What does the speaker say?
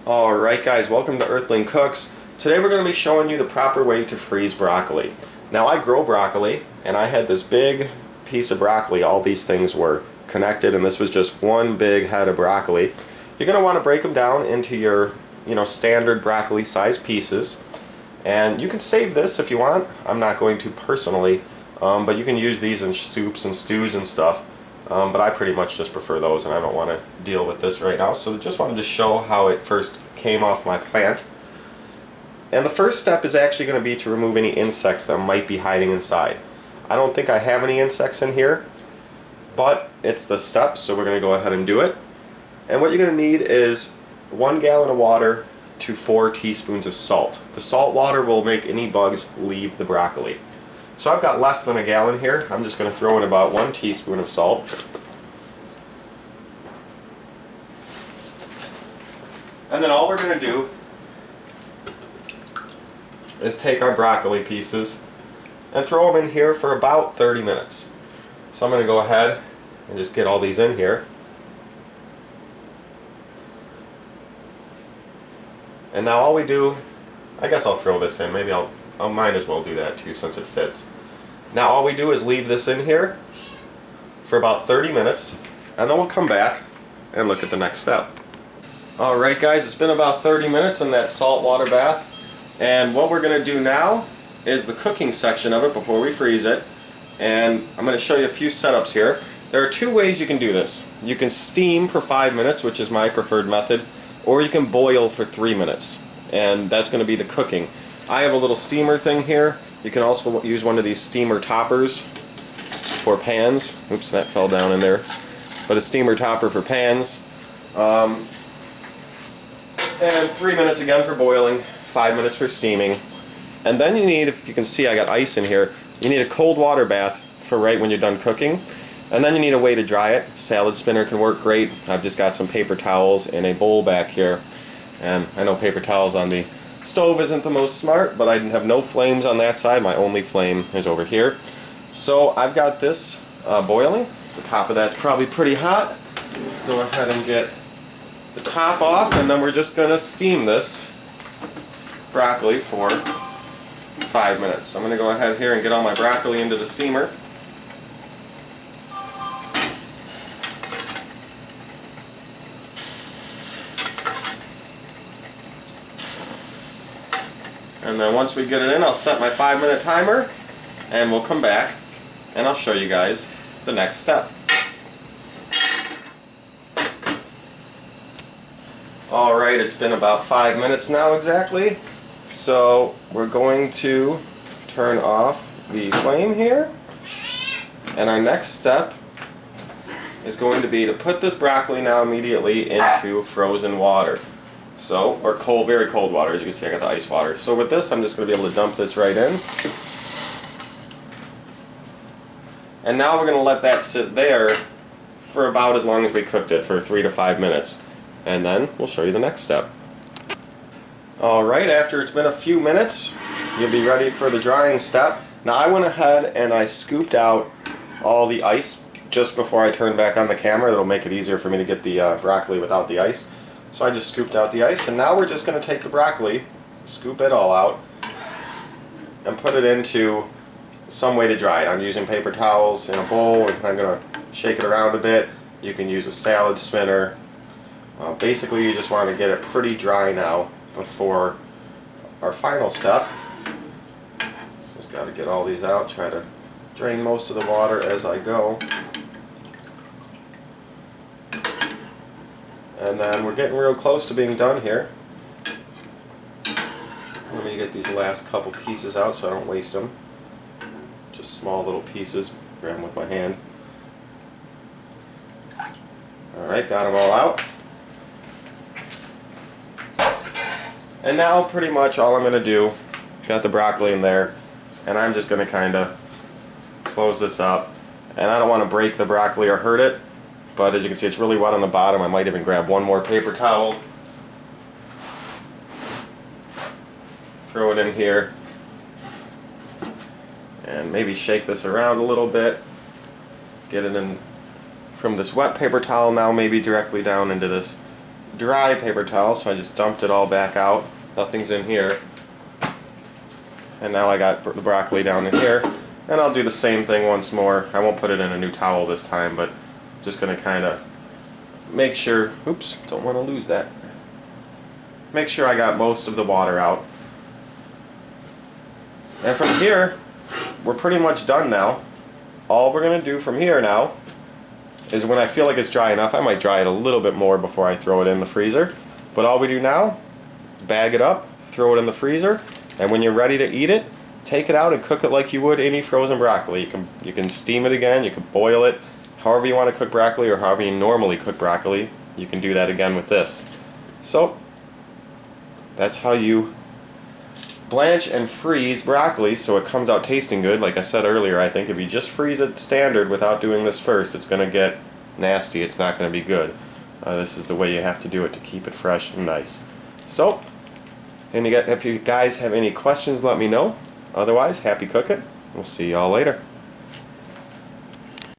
Alright guys, welcome to Earthling Cooks. Today we're going to be showing you the proper way to freeze broccoli. Now I grow broccoli, and I had this big piece of broccoli. All these things were connected, and this was just one big head of broccoli. You're going to want to break them down into your standard broccoli size pieces. And you can save this if you want. I'm not going to personally, but you can use these in soups and stews and stuff. But I pretty much just prefer those, and I don't want to deal with this right now. So just wanted to show how it first came off my plant. And the first step is actually going to be to remove any insects that might be hiding inside. I don't think I have any insects in here, but it's the step, so we're going to go ahead and do it. And what you're going to need is 1 gallon of water to 4 teaspoons of salt. The salt water will make any bugs leave the broccoli. So I've got less than a gallon here. I'm just going to throw in about 1 teaspoon of salt. And then all we're going to do is take our broccoli pieces and throw them in here for about 30 minutes. So I'm going to go ahead and just get all these in here. And now all we do, I guess I'll throw this in. Maybe I might as well do that too since it fits. Now all we do is leave this in here for about 30 minutes, and then we'll come back and look at the next step. Alright guys, it's been about 30 minutes in that saltwater bath, and what we're going to do now is the cooking section of it before we freeze it. And I'm going to show you a few setups here. There are 2 ways you can do this. You can steam for 5 minutes, which is my preferred method, or you can boil for 3 minutes, and that's going to be the cooking. I have a little steamer thing here. You can also use one of these steamer toppers for pans. Oops, that fell down in there. But a steamer topper for pans. And 3 minutes again for boiling, 5 minutes for steaming. And then you need, if you can see I got ice in here, you need a cold water bath for right when you're done cooking. And then you need a way to dry it. Salad spinner can work great. I've just got some paper towels in a bowl back here. And I know paper towels on the stove isn't the most smart, but I have no flames on that side. My only flame is over here. So I've got this boiling. The top of that's probably pretty hot. Go ahead and get the top off, and then we're just going to steam this broccoli for 5 minutes. So I'm going to go ahead here and get all my broccoli into the steamer. And then once we get it in, I'll set my 5-minute timer, and we'll come back and I'll show you guys the next step. Alright, it's been about 5 minutes now exactly. So we're going to turn off the flame here. And our next step is going to be to put this broccoli now immediately into frozen water. So, or cold, very cold water. As you can see, I got the ice water. So with this, I'm just going to be able to dump this right in. And now we're going to let that sit there for about as long as we cooked it, for 3 to 5 minutes. And then we'll show you the next step. Alright, after it's been a few minutes, you'll be ready for the drying step. Now I went ahead and I scooped out all the ice just before I turned back on the camera. That'll make it easier for me to get the broccoli without the ice. So I just scooped out the ice, and now we're just going to take the broccoli, scoop it all out, and put it into some way to dry it. I'm using paper towels in a bowl, and I'm going to shake it around a bit. You can use a salad spinner. Basically, you just want to get it pretty dry now before our final step. Just got to get all these out, try to drain most of the water as I go. And then we're getting real close to being done here. Let me get these last couple pieces out so I don't waste them. Just small little pieces, grab them with my hand. Alright, got them all out. And now pretty much all I'm going to do, got the broccoli in there, and I'm just going to kind of close this up. And I don't want to break the broccoli or hurt it. But as you can see, it's really wet on the bottom. I might even grab one more paper towel. Throw it in here. And maybe shake this around a little bit. Get it in from this wet paper towel now maybe directly down into this dry paper towel, so I just dumped it all back out. Nothing's in here. And now I got the broccoli down in here. And I'll do the same thing once more. I won't put it in a new towel this time, but just going to kind of make sure, oops, don't want to lose that. Make sure I got most of the water out. And from here, we're pretty much done now. All we're going to do from here now is when I feel like it's dry enough, I might dry it a little bit more before I throw it in the freezer. But all we do now, bag it up, throw it in the freezer, and when you're ready to eat it, take it out and cook it like you would any frozen broccoli. You can steam it again, you can boil it, however you want to cook broccoli or however you normally cook broccoli, you can do that again with this. So, that's how you blanch and freeze broccoli so it comes out tasting good. Like I said earlier, I think if you just freeze it standard without doing this first, it's going to get nasty. It's not going to be good. This is the way you have to do it to keep it fresh and nice. So, if you guys have any questions, let me know. Otherwise, happy cooking. We'll see y'all later.